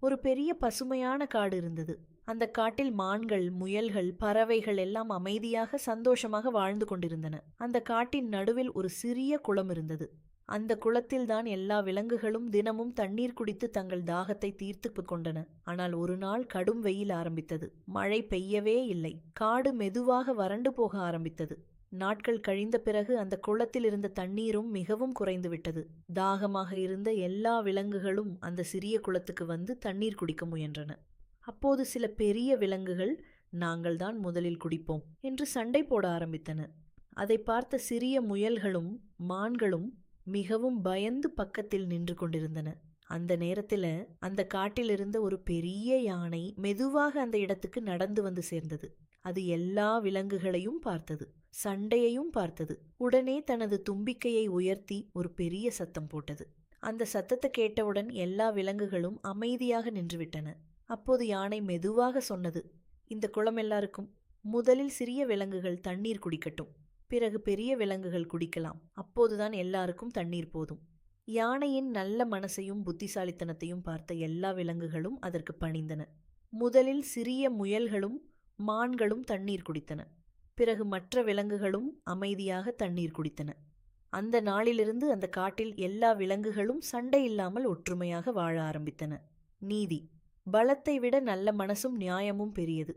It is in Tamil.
ஒரு பெரிய பசுமையான காடு இருந்தது. அந்த காட்டில் மான்கள், முயல்கள், பறவைகள் எல்லாம் அமைதியாக சந்தோஷமாக வாழ்ந்து கொண்டிருந்தன. அந்த காட்டின் நடுவில் ஒரு சிறிய குளம் இருந்தது. அந்த குளத்தில்தான் எல்லா விலங்குகளும் தினமும் தண்ணீர் குடித்து தங்கள் தாகத்தை தீர்த்து கொண்டன. ஆனால் ஒரு நாள் கடும் வெயில் ஆரம்பித்தது. மழை பெய்யவே இல்லை. காடு மெதுவாக வறண்டு போக ஆரம்பித்தது. நாட்கள் கழிந்த பிறகு அந்த குளத்தில் இருந்த தண்ணீரும் மிகவும் குறைந்துவிட்டது. தாகமாக இருந்த எல்லா விலங்குகளும் அந்த சிறிய குளத்துக்கு வந்து தண்ணீர் குடிக்க முயன்றன. அப்போது சில பெரிய விலங்குகள், நாங்கள்தான் முதலில் குடிப்போம் என்று சண்டை போட ஆரம்பித்தன. அதை பார்த்த சிறிய முயல்களும் மான்களும் மிகவும் பயந்து பக்கத்தில் நின்று கொண்டிருந்தன. அந்த நேரத்துல அந்த காட்டிலிருந்த ஒரு பெரிய யானை மெதுவாக அந்த இடத்துக்கு நடந்து வந்து சேர்ந்தது. அது எல்லா விலங்குகளையும் பார்த்தது, சண்டையையும் பார்த்தது. உடனே தனது தும்பிக்கையை உயர்த்தி ஒரு பெரிய சத்தம் போட்டது. அந்த சத்தத்தை கேட்டவுடன் எல்லா விலங்குகளும் அமைதியாக நின்றுவிட்டன. அப்போது யானை மெதுவாக சொன்னது, இந்த குளம் எல்லாருக்கும். முதலில் சிறிய விலங்குகள் தண்ணீர் குடிக்கட்டும், பிறகு பெரிய விலங்குகள் குடிக்கலாம். அப்போதுதான் எல்லாருக்கும் தண்ணீர் போதும். யானையின் நல்ல மனசையும் புத்திசாலித்தனத்தையும் பார்த்த எல்லா விலங்குகளும் அதற்கு பணிந்தன. முதலில் சிறிய முயல்களும் மான்களும் தண்ணீர் குடித்தன. பிறகு மற்ற விலங்குகளும் அமைதியாக தண்ணீர் குடித்தன. அந்த நாளிலிருந்து அந்த காட்டில் எல்லா விலங்குகளும் சண்டை இல்லாமல் ஒற்றுமையாக வாழ ஆரம்பித்தன. நீதி: பலத்தை விட நல்ல மனசும் நியாயமும் பெரியது.